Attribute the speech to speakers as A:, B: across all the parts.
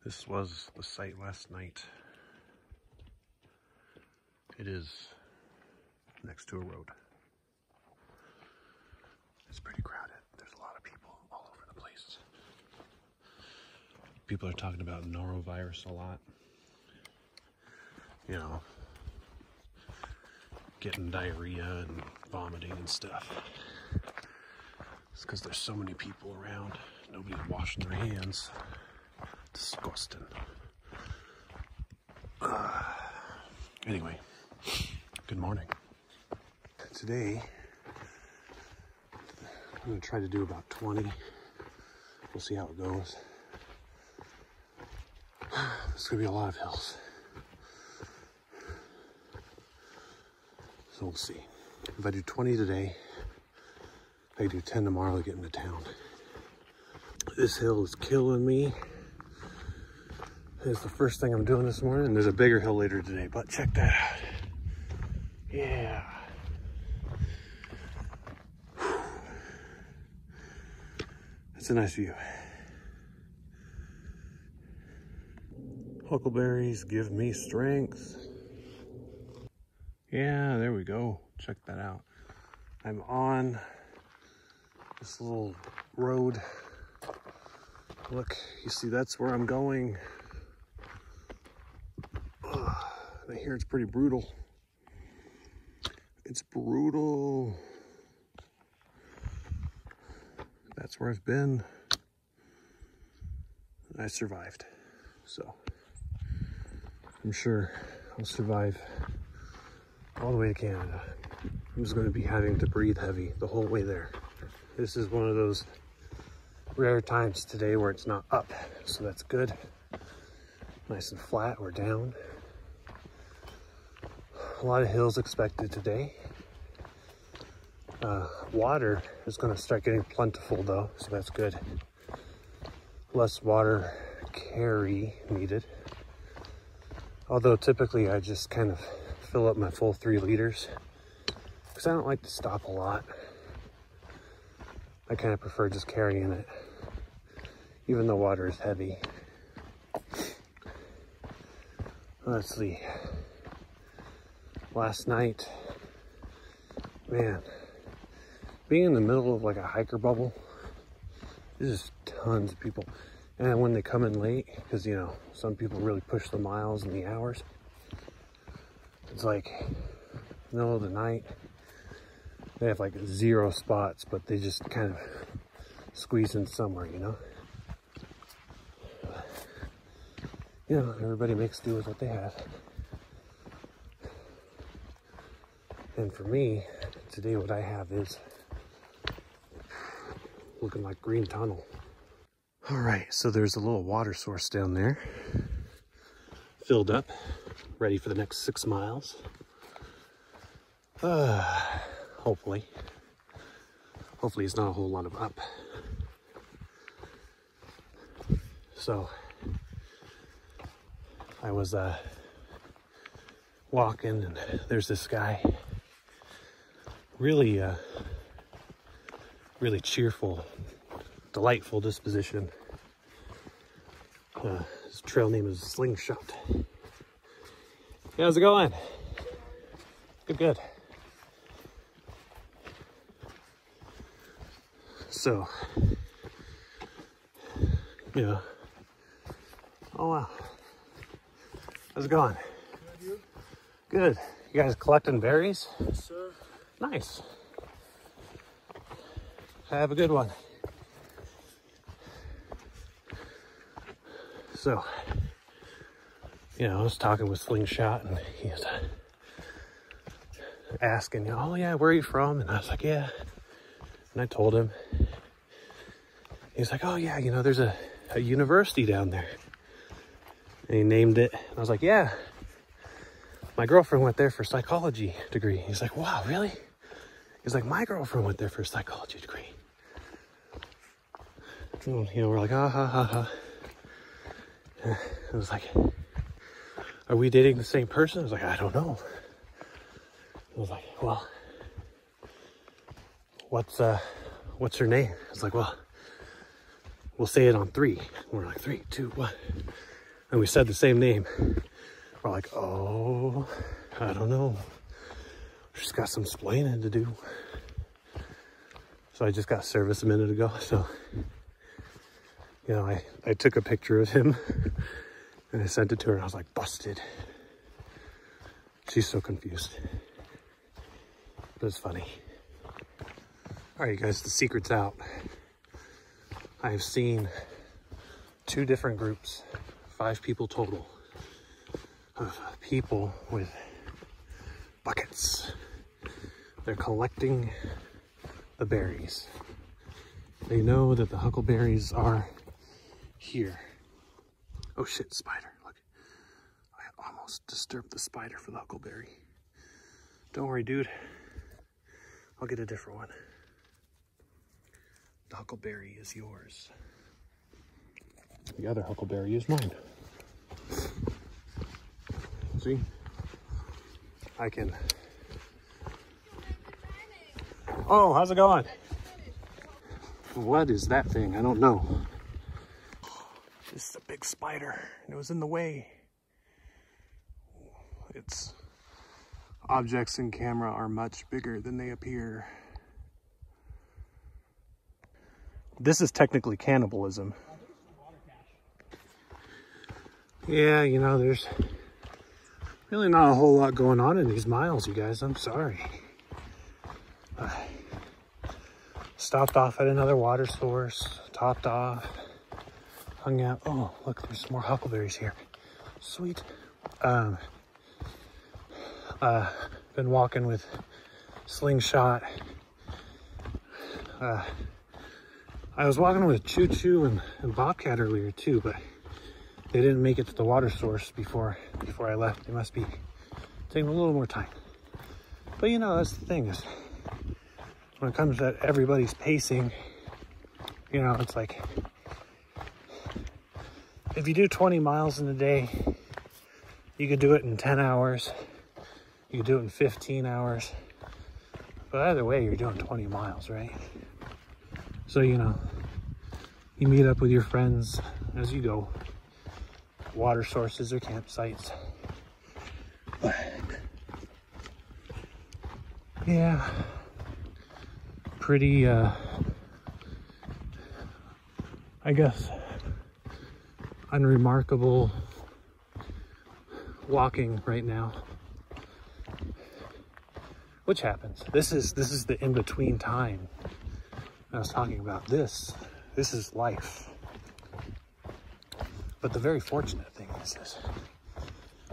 A: This was the site last night. It is next to a road. It's pretty crowded. There's a lot of people all over the place. People are talking about norovirus a lot. You know, getting diarrhea and vomiting and stuff. It's because there's so many people around. Nobody's washing their hands. Disgusting. Anyway, good morning. Today, I'm going to try to do about 20. We'll see how it goes. It's going to be a lot of hills. So we'll see. If I do 20 today, I do 10 tomorrow to get into town. This hill is killing me. It's the first thing I'm doing this morning. There's a bigger hill later today, but check that out. Yeah. That's a nice view. Huckleberries give me strength. Yeah, there we go. Check that out. I'm on this little road. Look, you see, that's where I'm going. I hear it's pretty brutal. It's brutal. That's where I've been. I survived. So I'm sure I'll survive all the way to Canada. I'm just going to be having to breathe heavy the whole way there. This is one of those rare times today where it's not up, so that's good. Nice and flat or down. A lot of hills expected today. Water is going to start getting plentiful though, so that's good. Less water carry needed. Although typically I just kind of fill up my full 3 liters because I don't like to stop a lot. I kind of prefer just carrying it, even though water is heavy. Let's see. Last night, man, being in the middle of like a hiker bubble, there's just tons of people. And when they come in late, because you know, some people really push the miles and the hours, it's like middle of the night, they have like 0 spots, but they just kind of squeeze in somewhere, you know? You know, everybody makes do with what they have. And for me, today what I have is looking like green tunnel. All right, so there's a little water source down there, filled up, ready for the next 6 miles. Hopefully it's not a whole lot of up. So I was walking, and there's this guy, really cheerful, delightful disposition. His trail name is Slingshot. Hey, how's it going? Good. So, you know, oh wow, how's it going?
B: Good, you?
A: Good. You guys collecting berries?
B: Yes, sir.
A: Nice. Have a good one. So, you know, I was talking with Slingshot, and he was asking, you know, oh yeah, where are you from? And I was like, yeah. And I told him. He's like, oh yeah, you know, there's a university down there. And he named it. And I was like, yeah. My girlfriend went there for a psychology degree. He's like, wow, really? He's like, my girlfriend went there for a psychology degree. And, you know, we're like, ha. I was like, are we dating the same person? I was like, I don't know. I was like, well, what's her name? I was like, well, we'll say it on 3. And we're like, 3, 2, 1. And we said the same name. We're like, oh, I don't know. She's got some explaining to do. So I just got service a minute ago. So, you know, I took a picture of him and I sent it to her. And I was like, busted. She's so confused. But it's funny. All right, you guys, the secret's out. I've seen 2 different groups, 5 people total, of people with buckets. They're collecting the berries. They know that the huckleberries are here. Oh shit, spider, look. I almost disturbed the spider for the huckleberry. Don't worry, dude. I'll get a different one. The huckleberry is yours. The other huckleberry is mine. See? I can... Oh, how's it going? What is that thing? I don't know. This is a big spider. It was in the way. Its objects in camera are much bigger than they appear. This is technically cannibalism. Yeah, you know, there's really not a whole lot going on in these miles, you guys. I'm sorry. Stopped off at another water source, topped off, hung out. Oh, look, there's some more huckleberries here. Sweet. Been walking with Slingshot. I was walking with Choo Choo and Bobcat earlier too, but they didn't make it to the water source before I left. They must be taking a little more time. But you know, that's the thing is, when it comes to everybody's pacing, you know, it's like, if you do 20 miles in a day, you could do it in 10 hours. You could do it in 15 hours. But either way, you're doing 20 miles, right? So, you know, you meet up with your friends as you go. Water sources or campsites. But, yeah. Pretty, I guess, unremarkable walking right now. Which happens. This is the in-between time I was talking about. This is life. But the very fortunate thing is this.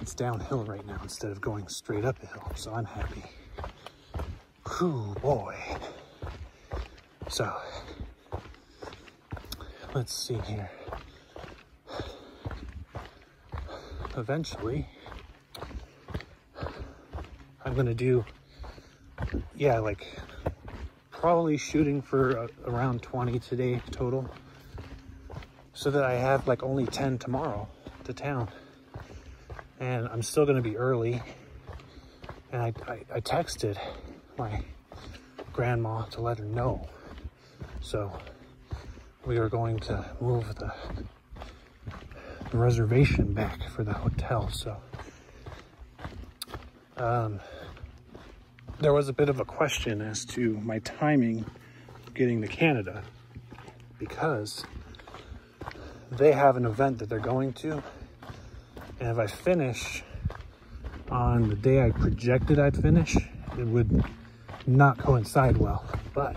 A: It's downhill right now instead of going straight up a hill, so I'm happy. Whew, boy. So, let's see here. Eventually, I'm gonna do, yeah, like probably shooting for around 20 today total, so that I have like only 10 tomorrow to town. And I'm still gonna be early. And I texted my grandma to let her know. So we are going to move the reservation back for the hotel. So there was a bit of a question as to my timing getting to Canada, because they have an event that they're going to, and if I finish on the day I projected I'd finish, it would not coincide well. But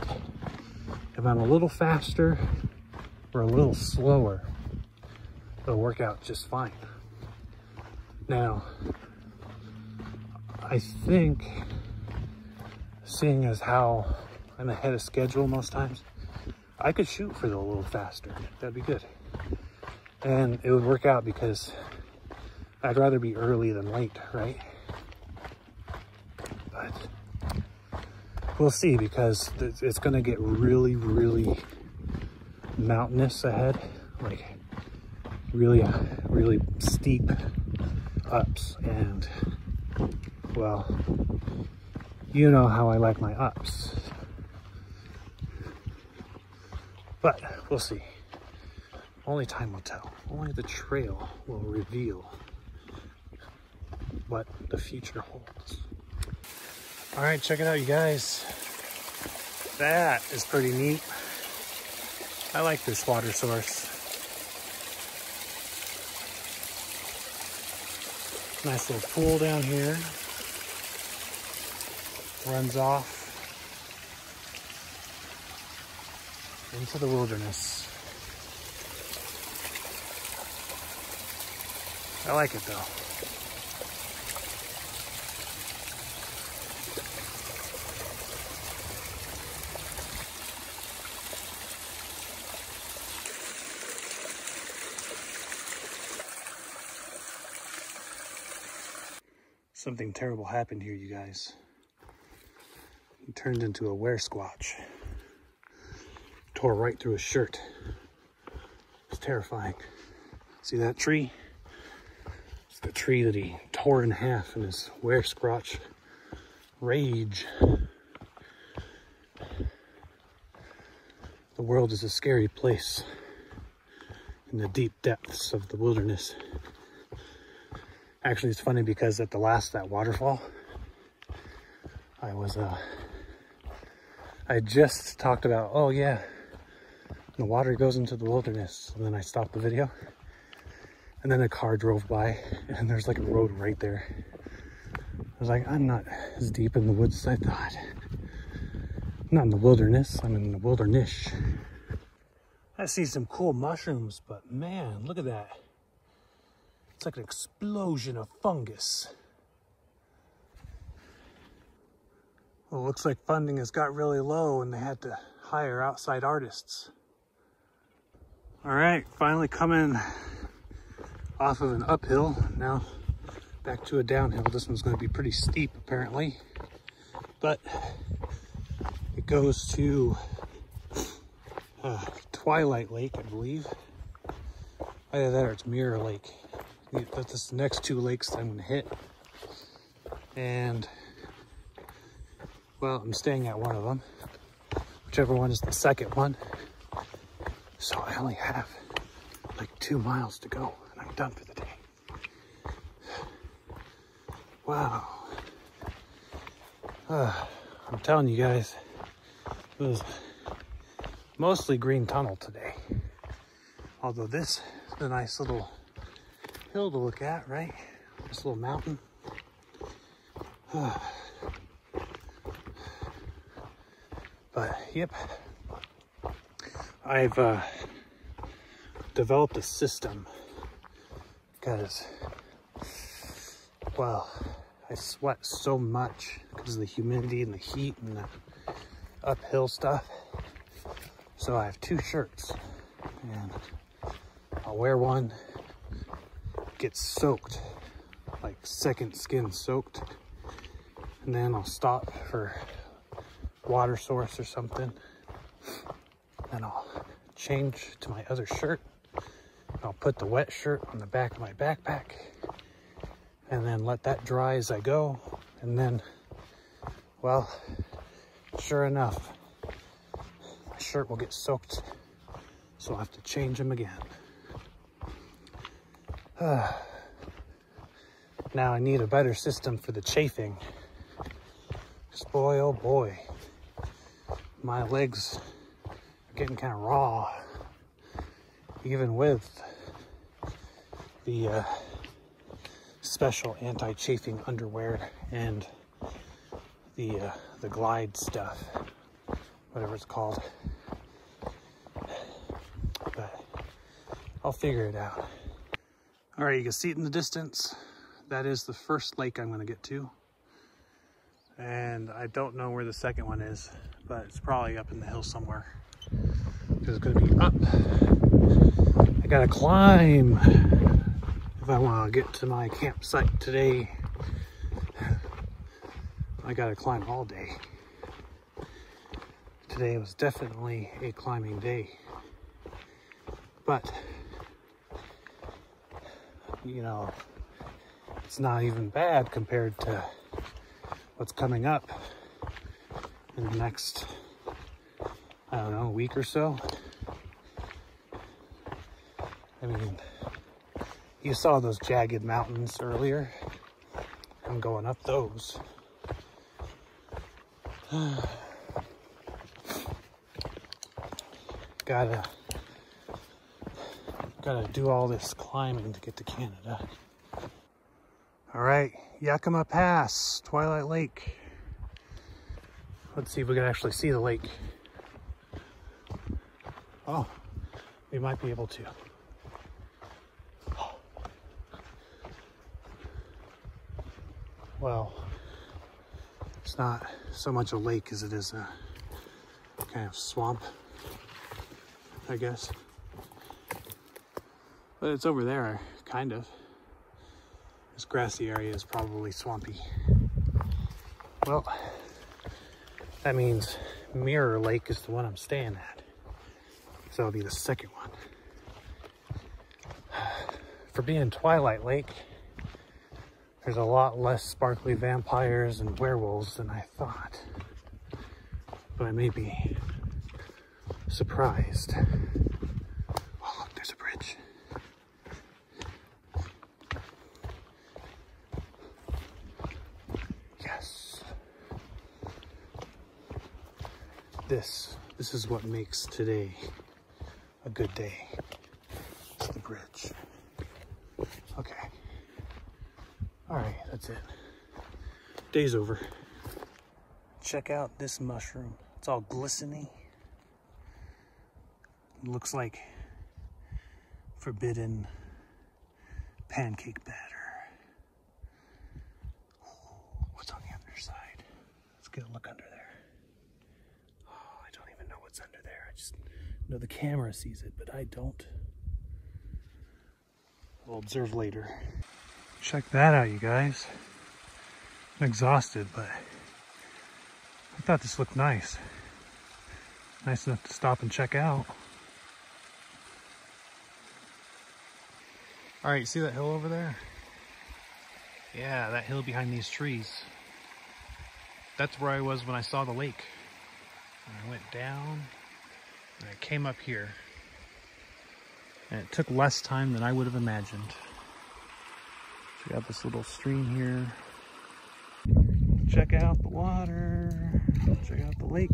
A: if I'm a little faster or a little slower, it'll work out just fine. Now, I think, seeing as how I'm ahead of schedule most times, I could shoot for the little faster. That'd be good. And it would work out because I'd rather be early than late, right? But we'll see, because it's going to get really, really mountainous ahead. Like really, really steep ups. And, well, you know how I like my ups. But we'll see. Only time will tell. Only the trail will reveal what the future holds. All right, check it out, you guys. That is pretty neat. I like this water source. Nice little pool down here. Runs off into the wilderness. I like it though. Something terrible happened here, you guys. He turned into a weresquatch. Tore right through his shirt. It's terrifying. See that tree? It's the tree that he tore in half in his weresquatch rage. The world is a scary place in the deep depths of the wilderness. Actually, it's funny because at that waterfall, I just talked about, oh yeah, the water goes into the wilderness. And then I stopped the video. And then a car drove by and there's like a road right there. I was like, I'm not as deep in the woods as I thought. I'm not in the wilderness, I'm in the wilderness. I see some cool mushrooms, but man, look at that. It's like an explosion of fungus. Well, it looks like funding has got really low and they had to hire outside artists. All right, finally coming off of an uphill. Now back to a downhill. This one's going to be pretty steep apparently, but it goes to Twilight Lake, I believe. Either that or it's Mirror Lake. That's the next two lakes that I'm going to hit. And, well, I'm staying at one of them. Whichever one is the second one. So I only have like 2 miles to go and I'm done for the day. Wow. I'm telling you guys, it was mostly green tunnel today. Although this is a nice little hill to look at, right? This little mountain. But yep, I've developed a system because, well, I sweat so much because of the humidity and the heat and the uphill stuff. So I have 2 shirts and I'll wear one, get soaked, like second skin soaked, and then I'll stop for water source or something. Then I'll change to my other shirt. I'll put the wet shirt on the back of my backpack and then let that dry as I go. And then, well, sure enough, my shirt will get soaked, so I'll have to change them again. Now I need a better system for the chafing. Because boy, oh boy, my legs are getting kind of raw, even with the special anti-chafing underwear and the glide stuff, whatever it's called. But I'll figure it out. All right, you can see it in the distance. That is the first lake I'm gonna get to. And I don't know where the second one is, but it's probably up in the hill somewhere. Because it's gonna be up. I gotta climb if I wanna get to my campsite today. I gotta climb all day. Today was definitely a climbing day. But, you know, it's not even bad compared to what's coming up in the next, I don't know, week or so. I mean, you saw those jagged mountains earlier. I'm going up those. Gotta do all this climbing to get to Canada. All right, Yakima Pass, Twilight Lake. Let's see if we can actually see the lake. Oh, we might be able to. Well, it's not so much a lake as it is a kind of swamp, I guess. But it's over there, kind of. This grassy area is probably swampy. Well, that means Mirror Lake is the one I'm staying at. So it'll be the second one. For being Twilight Lake, there's a lot less sparkly vampires and werewolves than I thought. But I may be surprised. Oh, look, there's a bridge. Yes. This is what makes today a good day. It's the bridge. Okay. All right, that's it. Day's over. Check out this mushroom. It's all glistening. It looks like forbidden pancake batter. What's on the other side? Let's get a look under there. Oh, I don't even know what's under there. I just know the camera sees it, but I don't. We'll observe later. Check that out, you guys. I'm exhausted, but I thought this looked nice. Nice enough to stop and check out. All right, see that hill over there? Yeah, that hill behind these trees. That's where I was when I saw the lake. And I went down and I came up here. And it took less time than I would have imagined. Check out this little stream here. Check out the water. Check out the lake.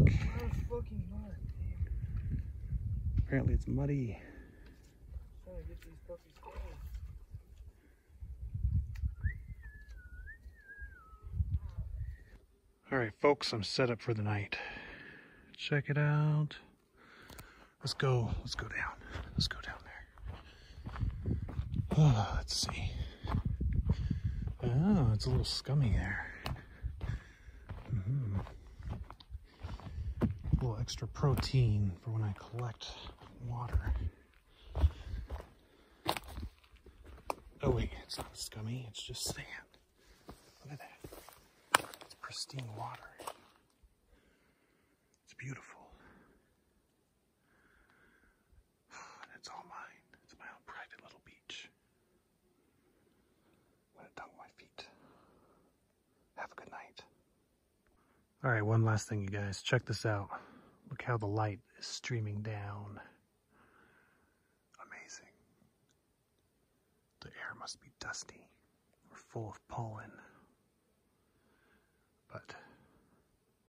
A: Apparently it's muddy. All right, folks, I'm set up for the night. Check it out. Let's go down. Let's go down there. Oh, let's see. Oh, it's a little scummy there. A little extra protein for when I collect water. Oh wait, it's not scummy, it's just sand. Look at that. It's pristine water. It's beautiful. And it's all mine. It's my own private little beach. I'm gonna dunk my feet. Have a good night. All right, one last thing, you guys. Check this out. Look how the light is streaming down. Amazing. The air must be dusty or full of pollen. But